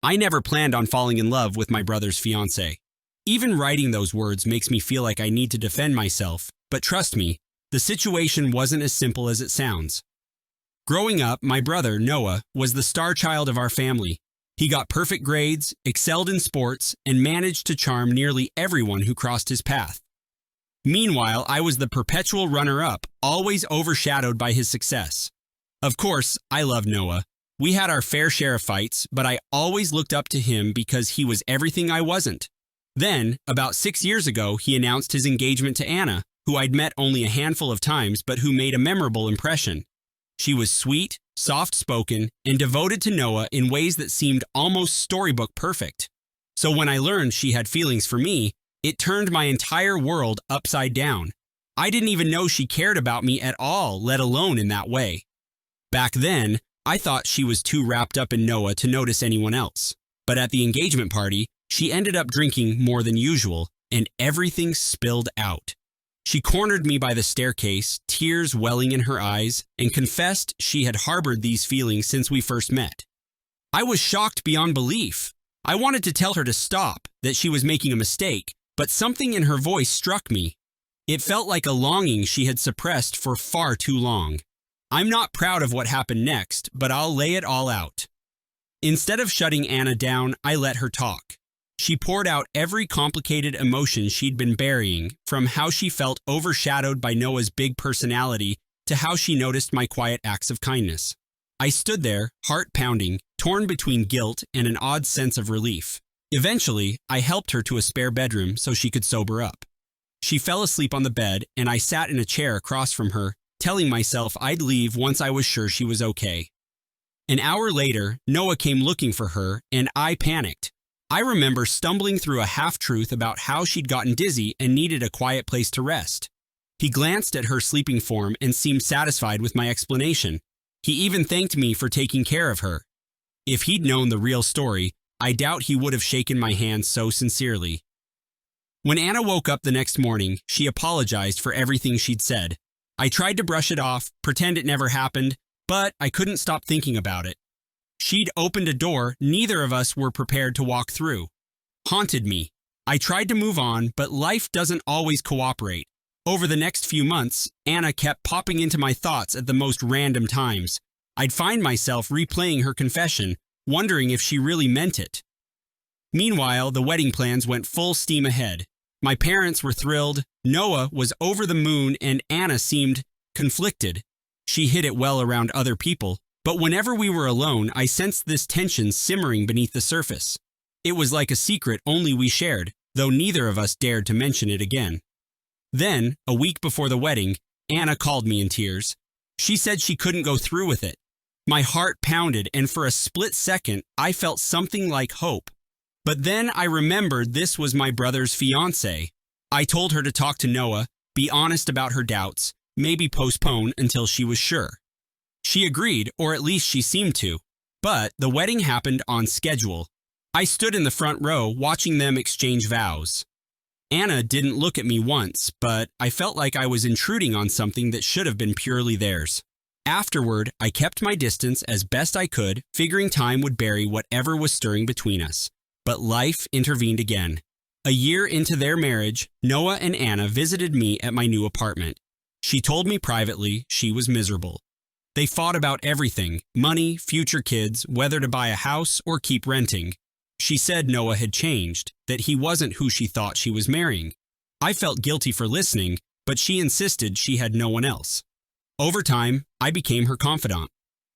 I never planned on falling in love with my brother's fiancée. Even writing those words makes me feel like I need to defend myself, but trust me, the situation wasn't as simple as it sounds. Growing up, my brother, Noah, was the star child of our family. He got perfect grades, excelled in sports, and managed to charm nearly everyone who crossed his path. Meanwhile, I was the perpetual runner-up, always overshadowed by his success. Of course, I loved Noah. We had our fair share of fights, but I always looked up to him because he was everything I wasn't. Then, about 6 years ago, he announced his engagement to Anna, who I'd met only a handful of times but who made a memorable impression. She was sweet, soft-spoken, and devoted to Noah in ways that seemed almost storybook perfect. So when I learned she had feelings for me, it turned my entire world upside down. I didn't even know she cared about me at all, let alone in that way. Back then, I thought she was too wrapped up in Noah to notice anyone else. But at the engagement party, she ended up drinking more than usual, and everything spilled out. She cornered me by the staircase, tears welling in her eyes, and confessed she had harbored these feelings since we first met. I was shocked beyond belief. I wanted to tell her to stop, that she was making a mistake, but something in her voice struck me. It felt like a longing she had suppressed for far too long. I'm not proud of what happened next, but I'll lay it all out. Instead of shutting Anna down, I let her talk. She poured out every complicated emotion she'd been burying, from how she felt overshadowed by Noah's big personality to how she noticed my quiet acts of kindness. I stood there, heart pounding, torn between guilt and an odd sense of relief. Eventually, I helped her to a spare bedroom so she could sober up. She fell asleep on the bed, and I sat in a chair across from her, telling myself I'd leave once I was sure she was okay. An hour later, Noah came looking for her, and I panicked. I remember stumbling through a half-truth about how she'd gotten dizzy and needed a quiet place to rest. He glanced at her sleeping form and seemed satisfied with my explanation. He even thanked me for taking care of her. If he'd known the real story, I doubt he would have shaken my hand so sincerely. When Anna woke up the next morning, she apologized for everything she'd said. I tried to brush it off, pretend it never happened, but I couldn't stop thinking about it. She'd opened a door neither of us were prepared to walk through. Haunted me. I tried to move on, but life doesn't always cooperate. Over the next few months, Anna kept popping into my thoughts at the most random times. I'd find myself replaying her confession, wondering if she really meant it. Meanwhile, the wedding plans went full steam ahead. My parents were thrilled, Noah was over the moon, and Anna seemed conflicted. She hid it well around other people, but whenever we were alone, I sensed this tension simmering beneath the surface. It was like a secret only we shared, though neither of us dared to mention it again. Then, a week before the wedding, Anna called me in tears. She said she couldn't go through with it. My heart pounded, and for a split second, I felt something like hope. But then I remembered this was my brother's fiancée. I told her to talk to Noah, be honest about her doubts, maybe postpone until she was sure. She agreed, or at least she seemed to. But the wedding happened on schedule. I stood in the front row watching them exchange vows. Anna didn't look at me once, but I felt like I was intruding on something that should have been purely theirs. Afterward, I kept my distance as best I could, figuring time would bury whatever was stirring between us. But life intervened again. A year into their marriage, Noah and Anna visited me at my new apartment. She told me privately she was miserable. They fought about everything: money, future kids, whether to buy a house or keep renting. She said Noah had changed, that he wasn't who she thought she was marrying. I felt guilty for listening, but she insisted she had no one else. Over time, I became her confidant.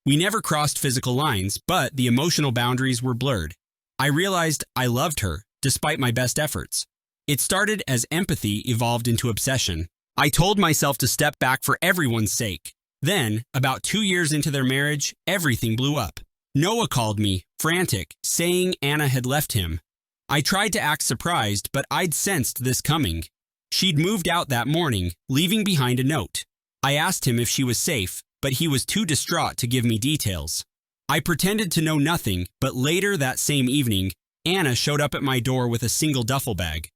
We never crossed physical lines, but the emotional boundaries were blurred. I realized I loved her, despite my best efforts. It started as empathy evolved into obsession. I told myself to step back for everyone's sake. Then, about 2 years into their marriage, everything blew up. Noah called me, frantic, saying Anna had left him. I tried to act surprised, but I'd sensed this coming. She'd moved out that morning, leaving behind a note. I asked him if she was safe, but he was too distraught to give me details. I pretended to know nothing, but later that same evening, Anna showed up at my door with a single duffel bag.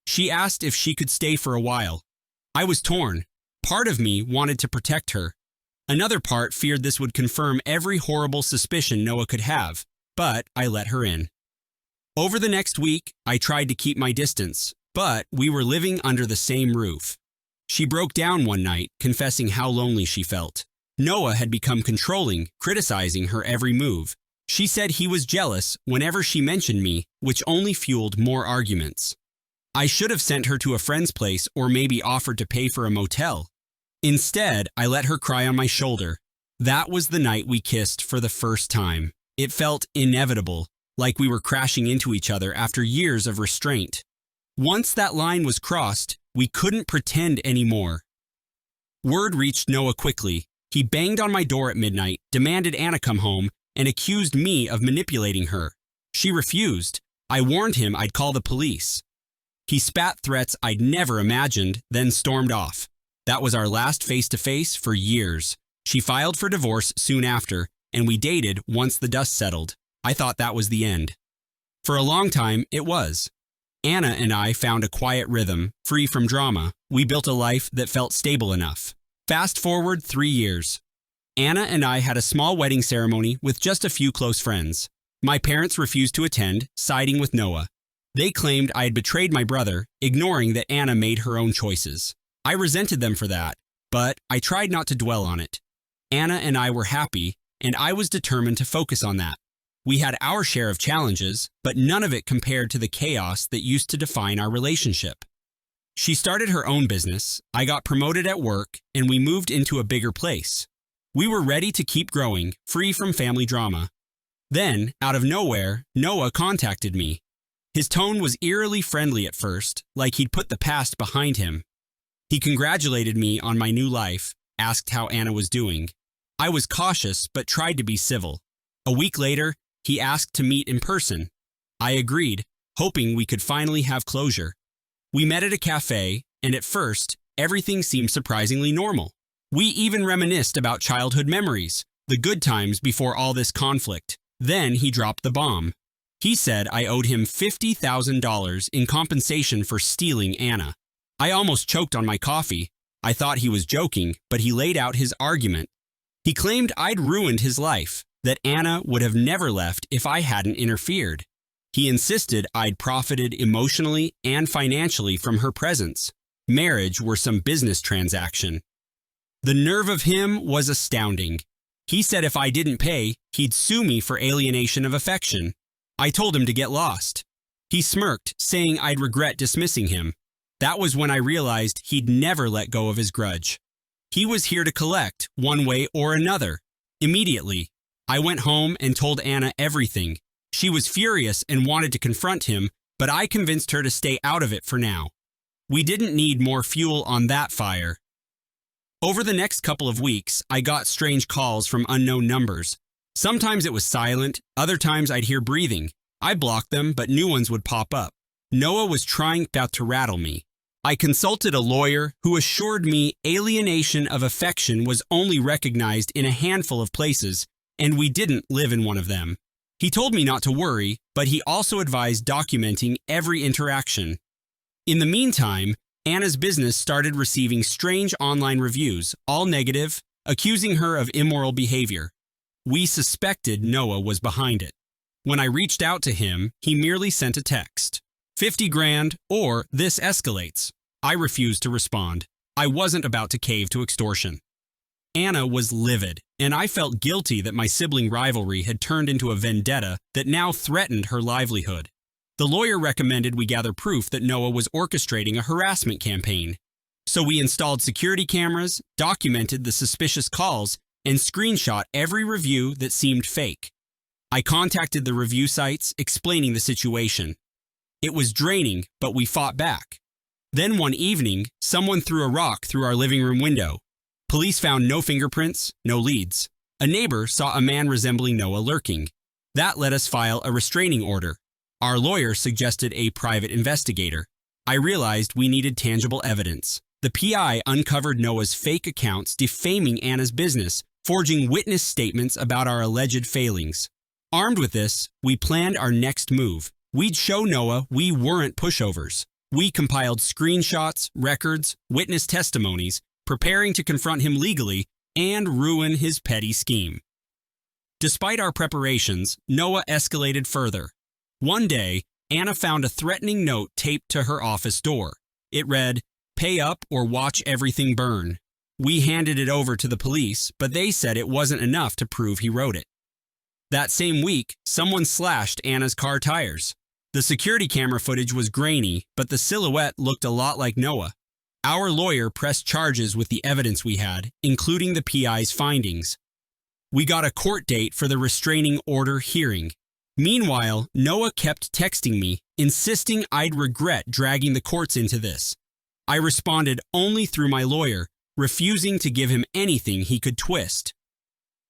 She asked if she could stay for a while. I was torn. Part of me wanted to protect her. Another part feared this would confirm every horrible suspicion Noah could have, but I let her in. Over the next week, I tried to keep my distance, but we were living under the same roof. She broke down one night, confessing how lonely she felt. Noah had become controlling, criticizing her every move. She said he was jealous whenever she mentioned me, which only fueled more arguments. I should have sent her to a friend's place or maybe offered to pay for a motel. Instead, I let her cry on my shoulder. That was the night we kissed for the first time. It felt inevitable, like we were crashing into each other after years of restraint. Once that line was crossed, we couldn't pretend anymore. Word reached Noah quickly. He banged on my door at midnight, demanded Anna come home, and accused me of manipulating her. She refused. I warned him I'd call the police. He spat threats I'd never imagined, then stormed off. That was our last face-to-face for years. She filed for divorce soon after, and we dated once the dust settled. I thought that was the end. For a long time, it was. Anna and I found a quiet rhythm, free from drama. We built a life that felt stable enough. Fast forward 3 years. Anna and I had a small wedding ceremony with just a few close friends. My parents refused to attend, siding with Noah. They claimed I had betrayed my brother, ignoring that Anna made her own choices. I resented them for that, but I tried not to dwell on it. Anna and I were happy, and I was determined to focus on that. We had our share of challenges, but none of it compared to the chaos that used to define our relationship. She started her own business, I got promoted at work, and we moved into a bigger place. We were ready to keep growing, free from family drama. Then, out of nowhere, Noah contacted me. His tone was eerily friendly at first, like he'd put the past behind him. He congratulated me on my new life, asked how Anna was doing. I was cautious, but tried to be civil. A week later, he asked to meet in person. I agreed, hoping we could finally have closure. We met at a cafe, and at first, everything seemed surprisingly normal. We even reminisced about childhood memories, the good times before all this conflict. Then he dropped the bomb. He said I owed him $50,000 in compensation for stealing Anna. I almost choked on my coffee. I thought he was joking, but he laid out his argument. He claimed I'd ruined his life, that Anna would have never left if I hadn't interfered. He insisted I'd profited emotionally and financially from her presence. Marriage were some business transaction. The nerve of him was astounding. He said if I didn't pay, he'd sue me for alienation of affection. I told him to get lost. He smirked, saying I'd regret dismissing him. That was when I realized he'd never let go of his grudge. He was here to collect, one way or another. Immediately, I went home and told Anna everything. She was furious and wanted to confront him, but I convinced her to stay out of it for now. We didn't need more fuel on that fire. Over the next couple of weeks, I got strange calls from unknown numbers. Sometimes it was silent, other times I'd hear breathing. I blocked them, but new ones would pop up. Noah was trying to rattle me. I consulted a lawyer who assured me alienation of affection was only recognized in a handful of places, and we didn't live in one of them. He told me not to worry, but he also advised documenting every interaction. In the meantime, Anna's business started receiving strange online reviews, all negative, accusing her of immoral behavior. We suspected Noah was behind it. When I reached out to him, he merely sent a text. 50 grand or this escalates. I refused to respond. I wasn't about to cave to extortion. Anna was livid, and I felt guilty that my sibling rivalry had turned into a vendetta that now threatened her livelihood. The lawyer recommended we gather proof that Noah was orchestrating a harassment campaign. So we installed security cameras, documented the suspicious calls, and screenshot every review that seemed fake. I contacted the review sites, explaining the situation. It was draining, but we fought back. Then one evening, someone threw a rock through our living room window. Police found no fingerprints, no leads. A neighbor saw a man resembling Noah lurking. That let us file a restraining order. Our lawyer suggested a private investigator. I realized we needed tangible evidence. The PI uncovered Noah's fake accounts defaming Anna's business, forging witness statements about our alleged failings. Armed with this, we planned our next move. We'd show Noah we weren't pushovers. We compiled screenshots, records, witness testimonies, preparing to confront him legally and ruin his petty scheme. Despite our preparations, Noah escalated further. One day, Anna found a threatening note taped to her office door. It read, "Pay up or watch everything burn." We handed it over to the police, but they said it wasn't enough to prove he wrote it. That same week, someone slashed Anna's car tires. The security camera footage was grainy, but the silhouette looked a lot like Noah. Our lawyer pressed charges with the evidence we had, including the PI's findings. We got a court date for the restraining order hearing. Meanwhile, Noah kept texting me, insisting I'd regret dragging the courts into this. I responded only through my lawyer, refusing to give him anything he could twist.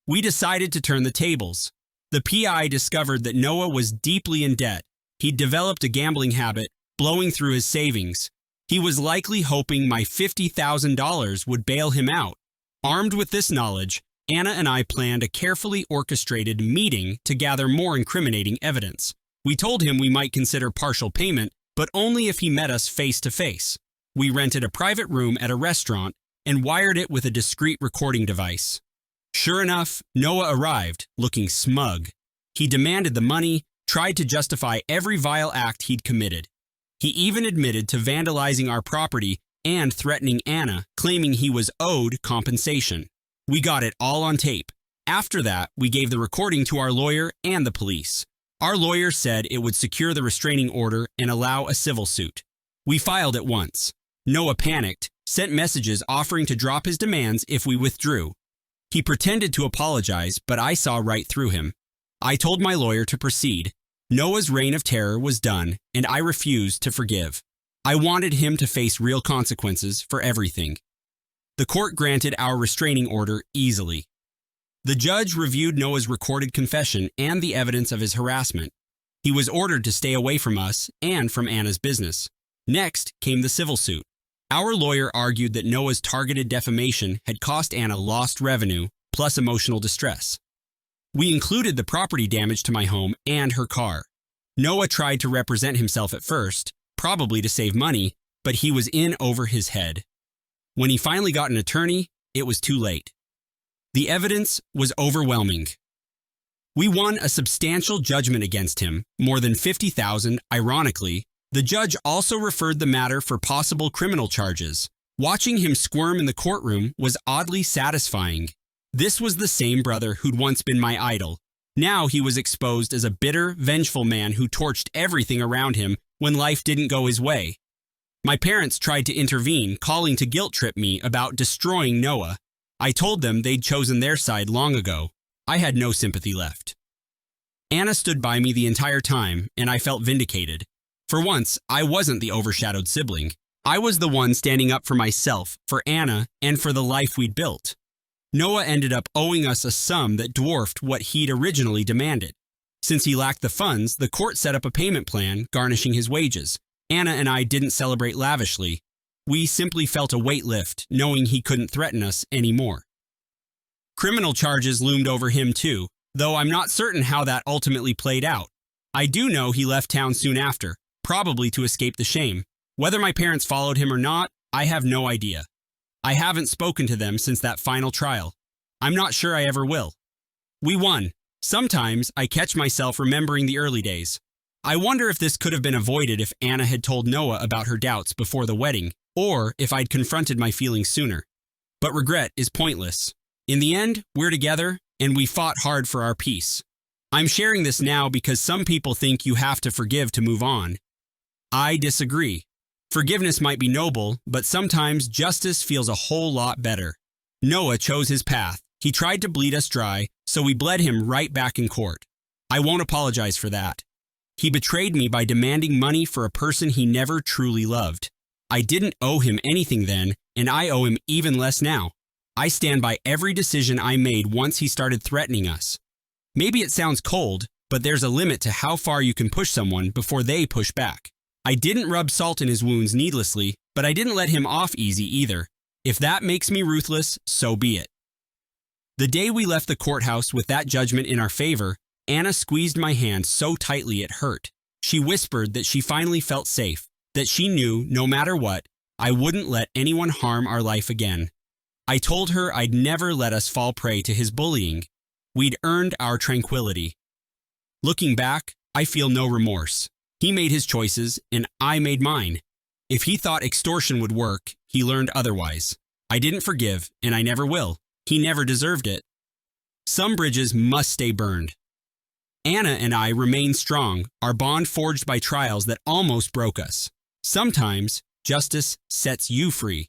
We decided to turn the tables. The PI discovered that Noah was deeply in debt. He'd developed a gambling habit, blowing through his savings. He was likely hoping my $50,000 would bail him out. Armed with this knowledge, Anna and I planned a carefully orchestrated meeting to gather more incriminating evidence. We told him we might consider partial payment, but only if he met us face to face. We rented a private room at a restaurant and wired it with a discreet recording device. Sure enough, Noah arrived, looking smug. He demanded the money, tried to justify every vile act he'd committed. He even admitted to vandalizing our property and threatening Anna, claiming he was owed compensation. We got it all on tape. After that, we gave the recording to our lawyer and the police. Our lawyer said it would secure the restraining order and allow a civil suit. We filed at once. Noah panicked, sent messages offering to drop his demands if we withdrew. He pretended to apologize, but I saw right through him. I told my lawyer to proceed. Noah's reign of terror was done, and I refused to forgive. I wanted him to face real consequences for everything. The court granted our restraining order easily. The judge reviewed Noah's recorded confession and the evidence of his harassment. He was ordered to stay away from us and from Anna's business. Next came the civil suit. Our lawyer argued that Noah's targeted defamation had cost Anna lost revenue plus emotional distress. We included the property damage to my home and her car. Noah tried to represent himself at first, probably to save money, but he was in over his head. When he finally got an attorney, it was too late. The evidence was overwhelming. We won a substantial judgment against him, more than $50,000, ironically. The judge also referred the matter for possible criminal charges. Watching him squirm in the courtroom was oddly satisfying. This was the same brother who'd once been my idol. Now he was exposed as a bitter, vengeful man who torched everything around him when life didn't go his way. My parents tried to intervene, calling to guilt-trip me about destroying Noah. I told them they'd chosen their side long ago. I had no sympathy left. Anna stood by me the entire time, and I felt vindicated. For once, I wasn't the overshadowed sibling. I was the one standing up for myself, for Anna, and for the life we'd built. Noah ended up owing us a sum that dwarfed what he'd originally demanded. Since he lacked the funds, the court set up a payment plan, garnishing his wages. Anna and I didn't celebrate lavishly. We simply felt a weight lift, knowing he couldn't threaten us anymore. Criminal charges loomed over him too, though I'm not certain how that ultimately played out. I do know he left town soon after, probably to escape the shame. Whether my parents followed him or not, I have no idea. I haven't spoken to them since that final trial. I'm not sure I ever will. We won. Sometimes I catch myself remembering the early days. I wonder if this could have been avoided if Anna had told Noah about her doubts before the wedding, or if I'd confronted my feelings sooner. But regret is pointless. In the end, we're together, and we fought hard for our peace. I'm sharing this now because some people think you have to forgive to move on. I disagree. Forgiveness might be noble, but sometimes justice feels a whole lot better. Noah chose his path. He tried to bleed us dry, so we bled him right back in court. I won't apologize for that. He betrayed me by demanding money for a person he never truly loved. I didn't owe him anything then, and I owe him even less now. I stand by every decision I made once he started threatening us. Maybe it sounds cold, but there's a limit to how far you can push someone before they push back. I didn't rub salt in his wounds needlessly, but I didn't let him off easy either. If that makes me ruthless, so be it. The day we left the courthouse with that judgment in our favor, Anna squeezed my hand so tightly it hurt. She whispered that she finally felt safe, that she knew, no matter what, I wouldn't let anyone harm our life again. I told her I'd never let us fall prey to his bullying. We'd earned our tranquility. Looking back, I feel no remorse. He made his choices, and I made mine. If he thought extortion would work, he learned otherwise. I didn't forgive, and I never will. He never deserved it. Some bridges must stay burned. Anna and I remain strong, our bond forged by trials that almost broke us. Sometimes, justice sets you free.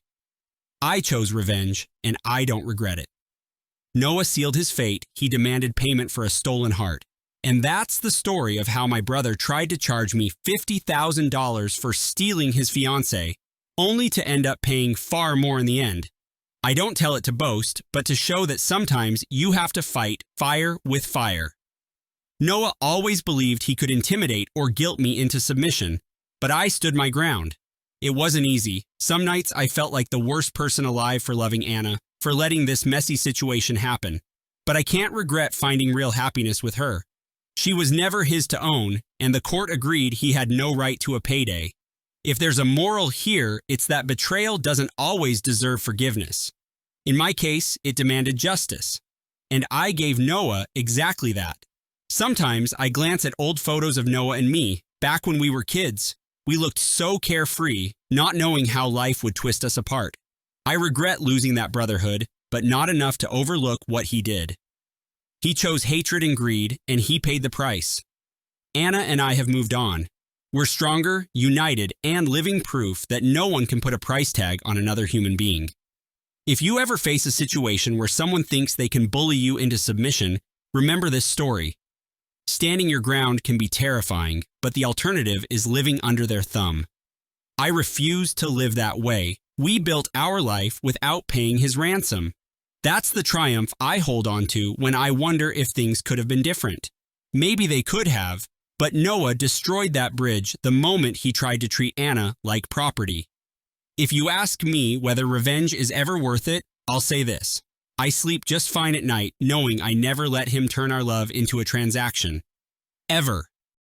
I chose revenge, and I don't regret it. Noah sealed his fate. He demanded payment for a stolen heart. And that's the story of how my brother tried to charge me $50,000 for stealing his fiancée, only to end up paying far more in the end. I don't tell it to boast, but to show that sometimes you have to fight fire with fire. Noah always believed he could intimidate or guilt me into submission, but I stood my ground. It wasn't easy. Some nights I felt like the worst person alive for loving Anna, for letting this messy situation happen. But I can't regret finding real happiness with her. She was never his to own, and the court agreed he had no right to a payday. If there's a moral here, it's that betrayal doesn't always deserve forgiveness. In my case, it demanded justice. And I gave Noah exactly that. Sometimes I glance at old photos of Noah and me, back when we were kids. We looked so carefree, not knowing how life would twist us apart. I regret losing that brotherhood, but not enough to overlook what he did. He chose hatred and greed, and he paid the price. Anna and I have moved on. We're stronger, united, and living proof that no one can put a price tag on another human being. If you ever face a situation where someone thinks they can bully you into submission, remember this story. Standing your ground can be terrifying, but the alternative is living under their thumb. I refuse to live that way. We built our life without paying his ransom. That's the triumph I hold on to when I wonder if things could have been different. Maybe they could have, but Noah destroyed that bridge the moment he tried to treat Anna like property. If you ask me whether revenge is ever worth it, I'll say this. I sleep just fine at night knowing I never let him turn our love into a transaction. Ever.